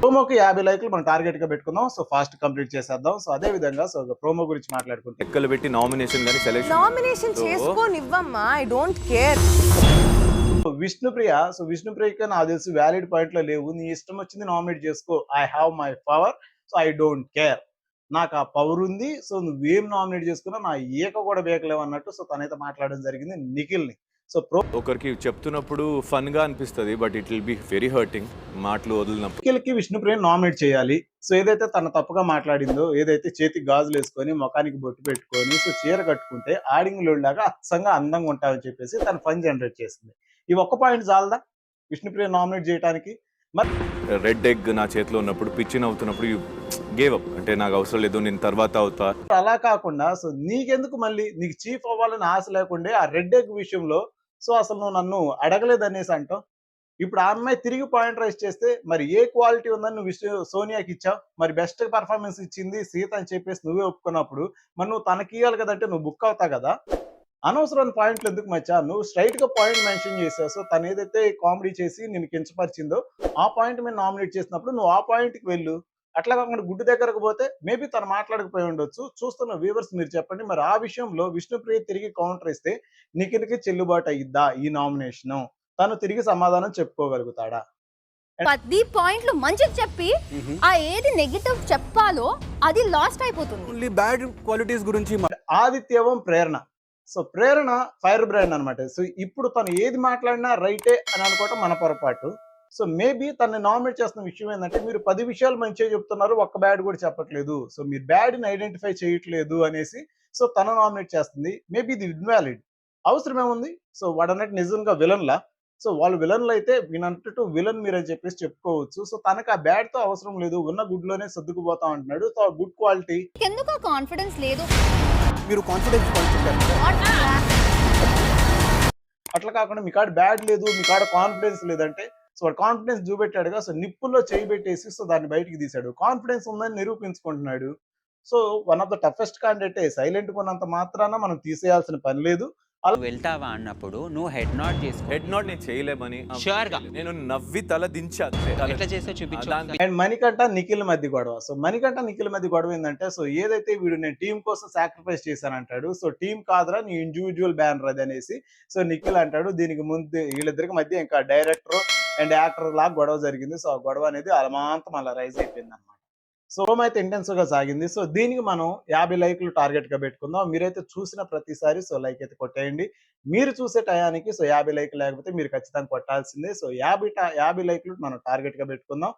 ప్రోమోకి 50 లైకులు మనం టార్గెట్ గా పెట్టుకుందాం. సో ఫాస్ట్ కంప్లీట్ చేసేద్దాం. సో అదే విధంగా సో ప్రోమో గురించి మాట్లాడుకుంటే లెక్కలు పెట్టి నామినేషన్ గాని సెలెక్షన్ నామినేషన్ చేసుకోనివ్వమ్మా, ఐ డోంట్ కేర్. విష్ణుప్రియకి నాకు తెలిసి వ్యాలిడ్ పాయింట్లో లేవు. నీ ఇష్టం వచ్చింది నామినేట్ చేసుకో. I have my power. So I don't care. నాకు ఆ పవర్ ఉంది. సో నువ్వేం నామినేట్ చేసుకున్నా నా ఈక కూడా బేకలేవు అన్నట్టు సో తనైతే మాట్లాడడం జరిగింది నిఖిల్ని. సో ఒకరికి చెప్తున్నప్పుడు ఫన్ గా అనిపిస్తుంది, but it will be very hurting మాటలు వదిలినప్పుడు. నిఖిల్కి విష్ణుప్రియని నామినేట్ చేయాలి. సో ఏదైతే తన తప్పుగా మాట్లాడిందో, ఏదైతే చేతికి గాజులు వేసుకొని ముఖానికి బొట్టు పెట్టుకొని సో చీర కట్టుకుంటే ఆడింగ్లోలాగా అచ్చంగా అందంగా ఉంటామని చెప్పేసి తన ఫన్ జనరేట్ చేసింది. ఈ ఒక్క పాయింట్ చాలదా విష్ణుప్రియ నామినేట్ చేయడానికి? మరి రెడ్ ఎగ్ నా చేతిలో ఉన్నప్పుడు పిచ్చి నవ్వుతున్నప్పుడు యూ గేవ్ అప్, అంటే నాకు అవసరం లేదు, నేను తర్వాత అవుతా. అలా కాకుండా సో నీకెందుకు మళ్ళీ నీకు చీఫ్ అవ్వాలని ఆశ లేకుండే ఆ రెడ్ ఎగ్ విషయంలో సో అసలు నువ్వు నన్ను అడగలేదు అనేసి అంటావు. ఇప్పుడు ఆ అమ్మాయి తిరిగి పాయింట్ రైజ్ చేస్తే మరి ఏ క్వాలిటీ ఉందని నువ్వు సోనియాకి ఇచ్చావు? మరి బెస్ట్ పర్ఫార్మెన్స్ ఇచ్చింది సీత అని చెప్పేసి నువ్వే ఒప్పుకున్నప్పుడు మరి నువ్వు తనకి ఇవ్వాలి కదంటే నువ్వు బుక్ అవుతావు కదా. అనవసరమైన పాయింట్లు ఎందుకు మచ్చా? నువ్వు స్ట్రైట్ గా పాయింట్ మెన్షన్ చేసావు. సో తను ఏదైతే కామెడీ చేసి నేను కించపరిచిందో ఆ పాయింట్ మీద నామినేట్ చేసినప్పుడు నువ్వు ఆ పాయింట్కి వెళ్ళు. అట్లా కాకుండా గుడ్డు దగ్గరకు పోతే మేబీ తను మాట్లాడకపోయి ఉండొచ్చు. చూస్తున్న వ్యూవర్స్ మీరు చెప్పండి, మరి ఆ విషయంలో విష్ణుప్రియ తిరిగి కౌంటర్ ఇస్తే నిఖిల్కి చెల్లుబాటు అయ్యిద్దా ఈ నామినేషన్? తను తిరిగి సమాధానం చెప్పుకోగలుగుతాడా? 10 పాయింట్లు మంచిది చెప్పి ఆ ఏది నెగిటివ్ చెప్పాలో అది లాస్ట్ అయిపోతుంది. ఓన్లీ బ్యాడ్ క్వాలిటీస్ గురించి ఆదిత్యవం ప్రేరణ. సో ప్రేరణ ఫైర్ బ్రాండ్ అనమాట. సో ఇప్పుడు తను ఏది మాట్లాడినా రైటే అని అనుకోవటం మన పొరపాటు. సో మేబీ తనని నామినేట్ చేస్తున్న విషయం ఏంటంటే మీరు 10 విషయాలు మంచిగా చెప్తున్నారు, ఒక్క బ్యాడ్ కూడా చెప్పట్లేదు. సో మీరు బ్యాడ్ని ఐడెంటిఫై చేయట్లేదు అనేసి సో తన నామినేట్ చేస్తుంది. మేబీ ఇది ఇన్వాలిడ్. అవసరం ఏముంది? సో వాడన్నట్టు నిజంగా విలన్లా? సో వాళ్ళు విలన్లు అయితే వినంటూ విలన్ మీరు అని చెప్పేసి చెప్పుకోవచ్చు. సో తనకు ఆ బ్యాడ్ తో అవసరం లేదు, ఉన్న గుడ్ లోనే సర్దుకుపోతా అంటున్నాడు. సో గుడ్ క్వాలిటీ ఎందుకు కాన్ఫిడెన్స్ లేదు? మీరు కాన్ఫిడెన్స్ అట్లా కాకుండా మీ కాడ బ్యాడ్ లేదు, మీ కాడ కాన్ఫిడెన్స్ లేదంటే సో వాడు కాన్ఫిడెన్స్ చూపెట్టాడుగా. సో నిప్పుల్లో చేయి పెట్టేసి సో దాన్ని బయటికి తీశాడు. కాన్ఫిడెన్స్ ఉందని నిరూపించుకుంటున్నాడు. So one of the toughest క్యాండిడేటే. సైలెంట్ కొన్నంత మాత్రాన మనం తీసేయాల్సిన పని లేదు. వెళ్తావా అన్నప్పుడు నువ్వు హెడ్ నాట్ చేసుకో. హెడ్ నాట్ నేను చేయలేమని Sure గా. నేను నవ్వి తల దించా. ఎట్లా చేస్తే చూపించు. అండ్ మణికంఠ నిఖిల్ మధ్య గొడవ. సో మణికంఠ నిఖిల్ మధ్య గొడవ ఏంటంటే సో ఏదైతే వీడు నేను టీం కోసం సాక్రిఫైస్ చేశానంటాడు. సో టీం కాదురా నీ ఇండివిజువల్ బ్యానర్ అది అనేసి సో నిఖిల్ అంటాడు. దీనికి ముందు వీళ్ళిద్దరికి మధ్య ఇంకా డైరెక్టర్ అండ్ యాక్టర్ లాగా గొడవ జరిగింది. సో ఆ గొడవ అనేది అలమాంతం అలా రైజ్ అయిపోయింది అనమాట. సో అయితే ఇంటెన్సివ్ గా సాగింది. సో దీనికి మనం 50 లైకులు టార్గెట్ గా పెట్టుకుందాం. మీరైతే చూసిన ప్రతిసారి సో లైక్ అయితే కొట్టేయండి. మీరు చూసే టయానికి సో 50 లైకులు లేకపోతే మీరు ఖచ్చితంగా కొట్టాల్సిందే. సో 50 లైకులు మనం టార్గెట్ గా పెట్టుకుందాం.